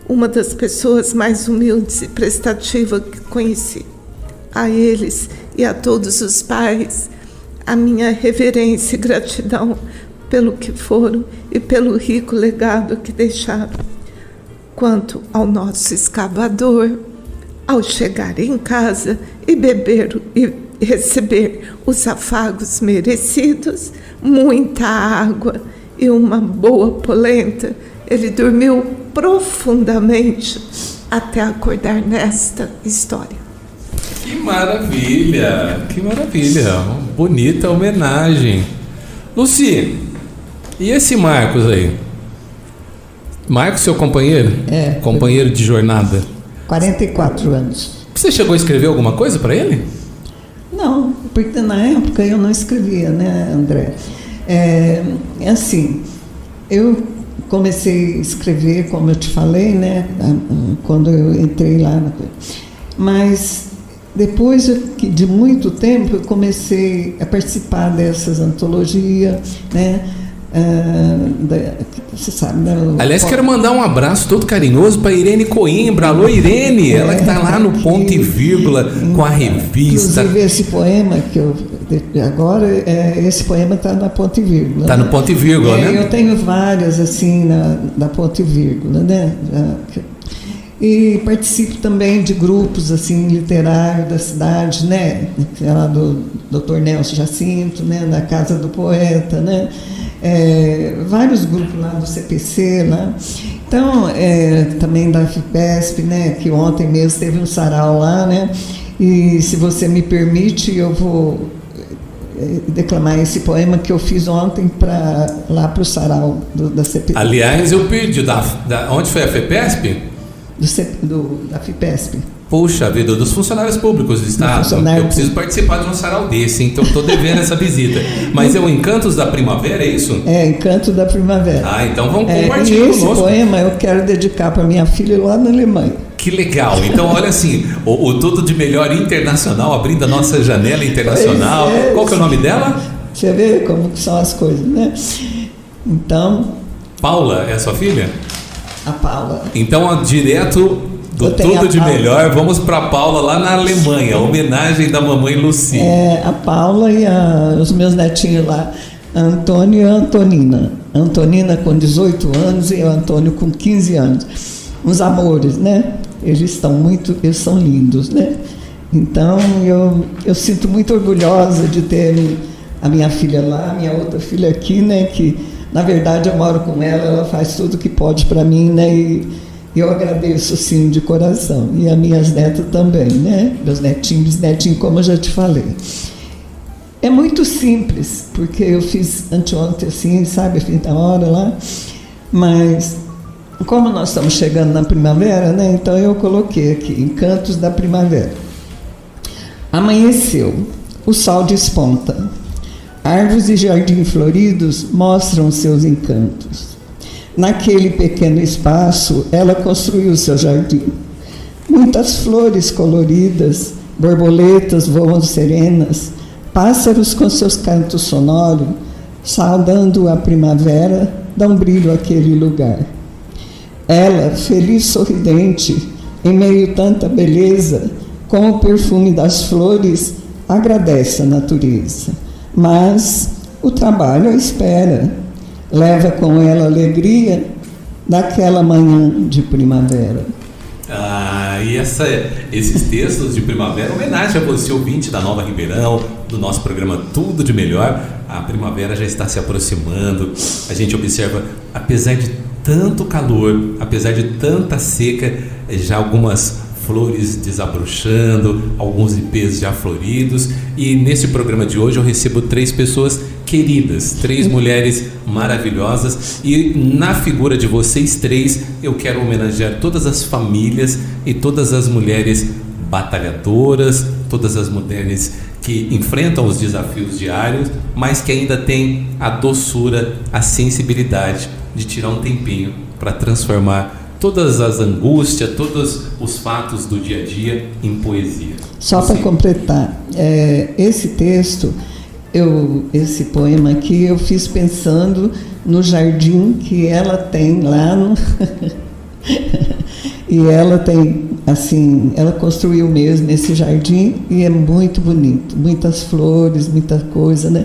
uma das pessoas mais humildes e prestativas que conheci. A eles e a todos os pais, a minha reverência e gratidão pelo que foram e pelo rico legado que deixaram. Quanto ao nosso escavador, ao chegar em casa e beber e receber os afagos merecidos, muita água e uma boa polenta, ele dormiu profundamente até acordar nesta história. Que maravilha, que maravilha, bonita homenagem. Luci, e esse Marcos aí? Marcos, seu companheiro? É. Companheiro de jornada? 44 anos. Você chegou a escrever alguma coisa para ele? Não, porque na época eu não escrevia, né, André? É assim, eu comecei a escrever, como eu te falei, né, quando eu entrei lá. Mas depois de muito tempo eu comecei a participar dessas antologias, né? Você sabe, né? Aliás, quero mandar um abraço todo carinhoso para Irene Coimbra. Alô, Irene! Ela que está lá no Ponto e Vírgula com a revista. Inclusive, esse poema que eu agora, esse poema está na Ponto e Vírgula. Está no Ponto e Vírgula, né? Eu tenho várias assim na Ponto e Vírgula, né? E participo também de grupos assim literários da cidade, né? Lá do Dr. Nelson Jacinto, né? Da Casa do Poeta, né? Vários grupos lá do CPC, né? Então, também da FIPESP, né? Que ontem mesmo teve um sarau lá, né? E se você me permite, eu vou declamar esse poema que eu fiz ontem lá para o sarau da CPC. Aliás, eu pedi, onde foi a FIPESP? Da FIPESP. Puxa vida, dos funcionários públicos do Estado. Eu preciso participar de um sarau desse, então estou devendo essa visita. Mas é o Encantos da Primavera, é isso? Encanto da Primavera. Ah, então vamos compartilhar conosco. E esse poema eu quero dedicar para minha filha lá na Alemanha. Que legal. Então, olha assim, o Tudo de Melhor Internacional, abrindo a nossa janela internacional. Qual que é o nome dela? Você vê como que são as coisas, né? Então... Paula, é a sua filha? A Paula. Então, direto do Tudo de Melhor, vamos para a Paula lá na Alemanha, homenagem da mamãe Luci. A Paula e os meus netinhos lá, Antônio e a Antonina. Antonina com 18 anos e o Antônio com 15 anos. Uns amores, né? Eles são lindos, né? Então, eu sinto muito orgulhosa de ter a minha filha lá, minha outra filha aqui, né? Que, na verdade, eu moro com ela faz tudo que pode para mim, né? Eu agradeço, sim, de coração. E as minhas netas também, né? Meus netinhos, bisnetinhos, como eu já te falei. É muito simples, porque eu fiz anteontem, assim, sabe? Fiz da hora lá. Mas, como nós estamos chegando na primavera, né? Então eu coloquei aqui, Encantos da Primavera. Amanheceu, o sol desponta. Árvores e jardins floridos mostram seus encantos. Naquele pequeno espaço, ela construiu seu jardim. Muitas flores coloridas, borboletas voam serenas, pássaros com seus cantos sonoros, saudando a primavera, dão brilho àquele lugar. Ela, feliz, sorridente, em meio a tanta beleza, com o perfume das flores, agradece a natureza. Mas o trabalho a espera. Leva com ela a alegria daquela manhã de primavera. E esses textos de primavera, homenagem a você, ouvinte da Nova Ribeirão, do nosso programa Tudo de Melhor. A primavera já está se aproximando. A gente observa, apesar de tanto calor, apesar de tanta seca, já algumas flores desabrochando, alguns ipês já floridos. E nesse programa de hoje eu recebo 3 pessoas queridas, 3 mulheres maravilhosas, e na figura de vocês 3 eu quero homenagear todas as famílias e todas as mulheres batalhadoras, todas as mulheres que enfrentam os desafios diários, mas que ainda têm a doçura, a sensibilidade de tirar um tempinho para transformar todas as angústias, todos os fatos do dia a dia em poesia. Só para completar, esse texto, esse poema aqui, eu fiz pensando no jardim que ela tem lá no e ela tem, assim, ela construiu mesmo esse jardim e é muito bonito, muitas flores, muita coisa, né?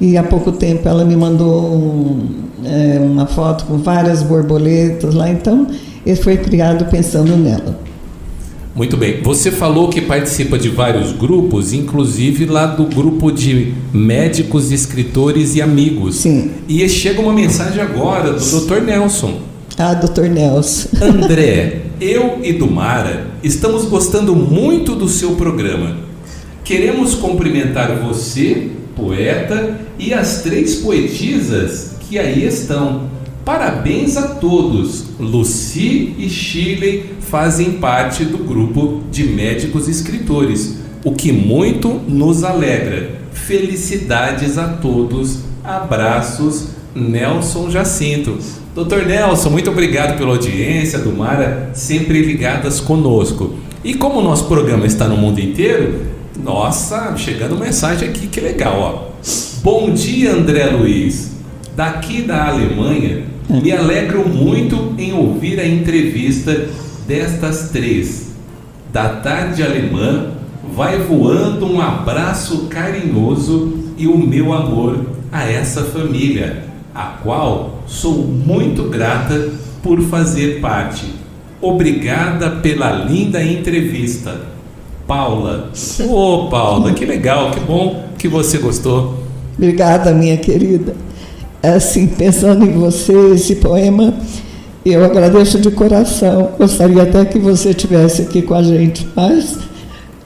E há pouco tempo ela me mandou uma foto com várias borboletas lá, então ele foi criado pensando nela. Muito bem. Você falou que participa de vários grupos, inclusive lá do grupo de médicos, escritores e amigos. Sim. E chega uma mensagem agora do Dr. Nelson. Dr. Nelson. André, eu e Dumara estamos gostando muito do seu programa. Queremos cumprimentar você, poeta, e as 3 poetisas que aí estão. Parabéns a todos. Lucy e Shirley fazem parte do grupo de médicos escritores, o que muito nos alegra. Felicidades a todos. Abraços, Nelson Jacinto. Dr. Nelson, muito obrigado pela audiência, Dumara, sempre ligadas conosco. E como o nosso programa está no mundo inteiro, nossa, chegando mensagem aqui, que legal, ó. Bom dia, André Luiz. Daqui da Alemanha, me alegro muito em ouvir a entrevista destas 3. Da tarde alemã, vai voando um abraço carinhoso e o meu amor a essa família, a qual sou muito grata por fazer parte. Obrigada pela linda entrevista. Paula. Ô, Paula, que legal, que bom que você gostou. Obrigada, minha querida. Assim, pensando em você, esse poema, eu agradeço de coração. Gostaria até que você estivesse aqui com a gente, mas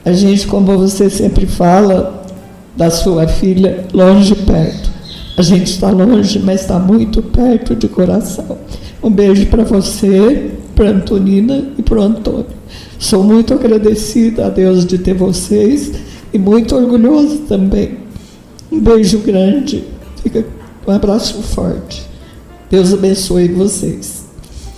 a gente, como você sempre fala, da sua filha, longe e perto. A gente está longe, mas está muito perto de coração. Um beijo para você, para a Antonina e para o Antônio. Sou muito agradecida a Deus de ter vocês e muito orgulhosa também. Um beijo grande. Um abraço forte. Deus abençoe vocês.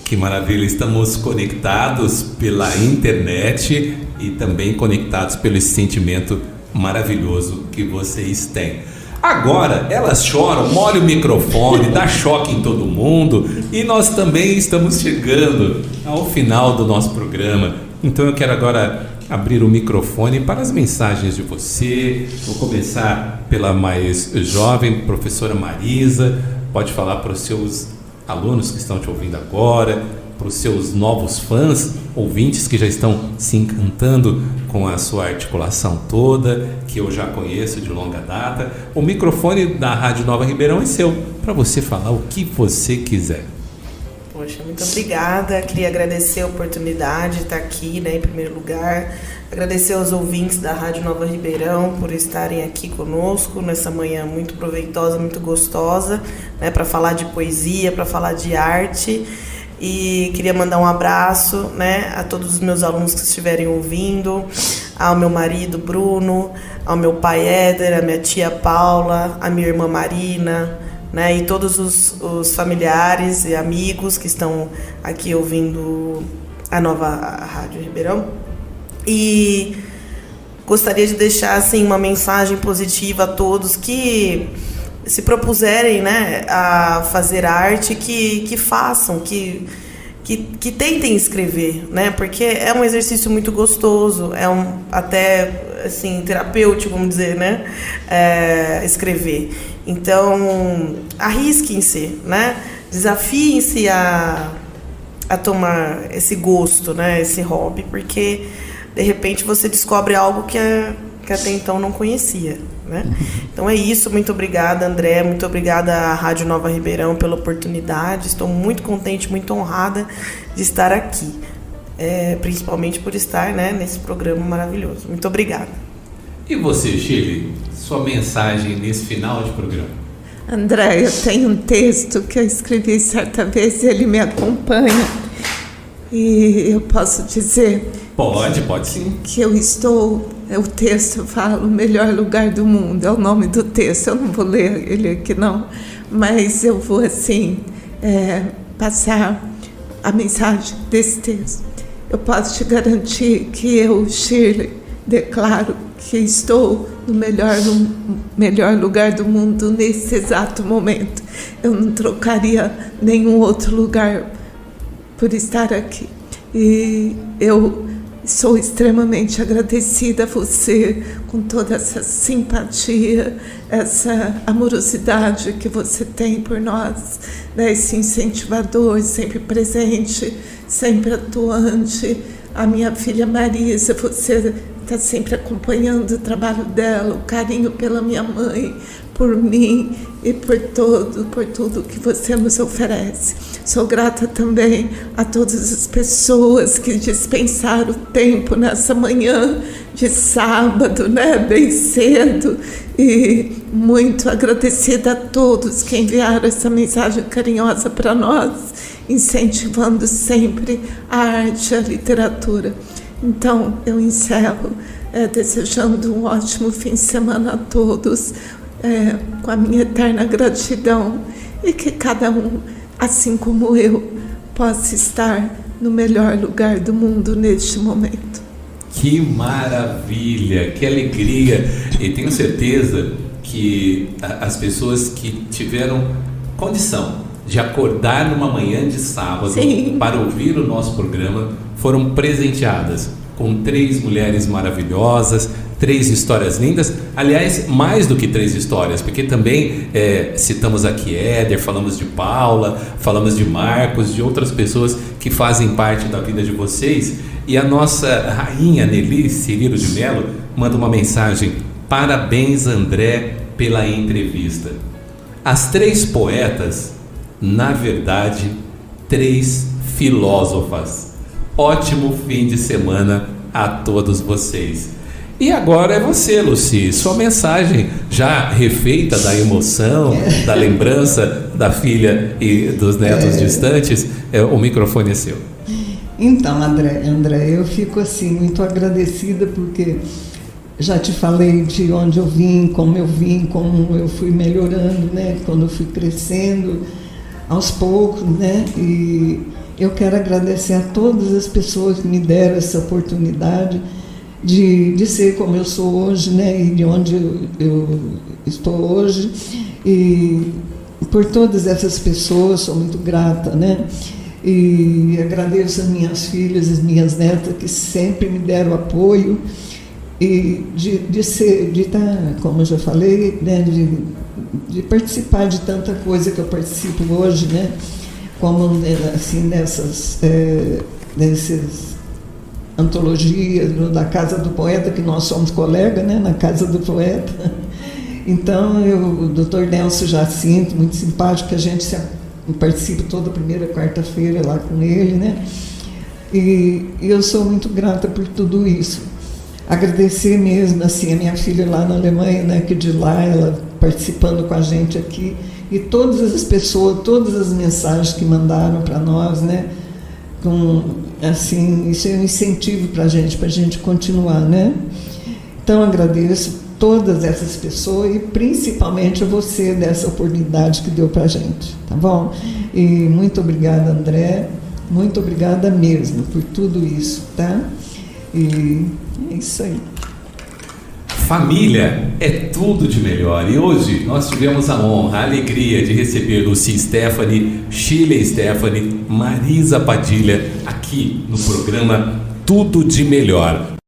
Que maravilha, estamos conectados pela internet e também conectados pelo sentimento maravilhoso que vocês têm. Agora, elas choram, molham o microfone, dá choque em todo mundo e nós também estamos chegando ao final do nosso programa. Então eu quero agora abrir o microfone para as mensagens de você. Vou começar pela mais jovem, professora Marisa. Pode falar para os seus alunos que estão te ouvindo agora, para os seus novos fãs, ouvintes que já estão se encantando com a sua articulação toda, que eu já conheço de longa data. O microfone da Rádio Nova Ribeirão é seu, para você falar o que você quiser. Poxa, muito obrigada. Queria agradecer a oportunidade de estar aqui, né, em primeiro lugar. Agradecer aos ouvintes da Rádio Nova Ribeirão por estarem aqui conosco nessa manhã muito proveitosa, muito gostosa, né, para falar de poesia, para falar de arte. E queria mandar um abraço, né, a todos os meus alunos que estiverem ouvindo, ao meu marido Bruno, ao meu pai Éder, à minha tia Paula, à minha irmã Marina, né, e todos os familiares e amigos que estão aqui ouvindo a Nova Rádio Ribeirão. E gostaria de deixar assim, uma mensagem positiva a todos que se propuserem, né, a fazer arte, que façam, que tentem escrever, né, porque é um exercício muito gostoso, é até assim, terapêutico, vamos dizer, né, escrever. Então, arrisquem-se, né, desafiem-se a tomar esse gosto, né, esse hobby, porque de repente você descobre algo que até então não conhecia, né? Então é isso, muito obrigada, André, muito obrigada à Rádio Nova Ribeirão pela oportunidade, estou muito contente, muito honrada de estar aqui, principalmente por estar, né, nesse programa maravilhoso. Muito obrigada. E você, Shirley, sua mensagem nesse final de programa? André, eu tenho um texto que eu escrevi certa vez e ele me acompanha. E eu posso dizer... Pode sim. Que eu estou... O texto fala o melhor lugar do mundo, é o nome do texto. Eu não vou ler ele aqui não, mas eu vou assim passar a mensagem desse texto. Eu posso te garantir que eu, Shirley, declaro que estou no melhor lugar do mundo nesse exato momento. Eu não trocaria nenhum outro lugar por estar aqui. E eu sou extremamente agradecida a você com toda essa simpatia, essa amorosidade que você tem por nós, né? Esse incentivador sempre presente, sempre atuante. A minha filha Marisa, você está sempre acompanhando o trabalho dela, o carinho pela minha mãe, por mim e por tudo que você nos oferece. Sou grata também a todas as pessoas que dispensaram o tempo nessa manhã de sábado, né, bem cedo, e muito agradecida a todos que enviaram essa mensagem carinhosa para nós, incentivando sempre a arte e a literatura. Então, eu encerro desejando um ótimo fim de semana a todos, com a minha eterna gratidão, e que cada um, assim como eu, possa estar no melhor lugar do mundo neste momento. Que maravilha, que alegria! E tenho certeza que as pessoas que tiveram condição de acordar numa manhã de sábado Sim. para ouvir o nosso programa foram presenteadas com 3 mulheres maravilhosas, 3 histórias lindas. Aliás, mais do que 3 histórias, porque também citamos aqui Éder, falamos de Paula, falamos de Marcos, de outras pessoas que fazem parte da vida de vocês. E a nossa rainha Nelly Cirilo de Mello manda uma mensagem: parabéns, André, pela entrevista. As 3 poetas, na verdade, 3 filósofas. Ótimo fim de semana a todos vocês. E agora é você, Lucy, sua mensagem já refeita da emoção, da lembrança da filha e dos netos distantes, o microfone é seu. Então, André, eu fico assim muito agradecida, porque já te falei de onde eu vim, como eu fui melhorando, né, quando eu fui crescendo aos poucos, né, e eu quero agradecer a todas as pessoas que me deram essa oportunidade de ser como eu sou hoje, né, e de onde eu estou hoje, e por todas essas pessoas sou muito grata, né, e agradeço as minhas filhas, as minhas netas, que sempre me deram apoio, e de estar, como eu já falei, né, de participar de tanta coisa que eu participo hoje, né, como assim dessas antologias da Casa do Poeta, que nós somos colegas, né, na Casa do Poeta. Então, o Dr. Nelson Jacinto, muito simpático, que a gente participo toda primeira quarta-feira lá com ele, né? E eu sou muito grata por tudo isso. Agradecer mesmo, assim, a minha filha lá na Alemanha, né, que de lá, ela participando com a gente aqui, e todas as pessoas, todas as mensagens que mandaram para nós, né, assim, isso é um incentivo para a gente continuar, né? Então, agradeço todas essas pessoas e principalmente a você dessa oportunidade que deu para a gente, tá bom? E muito obrigada, André, muito obrigada mesmo por tudo isso, tá? E é isso aí. Família é tudo de melhor. E hoje nós tivemos a honra, a alegria de receber Lucy Stephanie, Shirley Stephanie, Marisa Padilha aqui no programa Tudo de Melhor.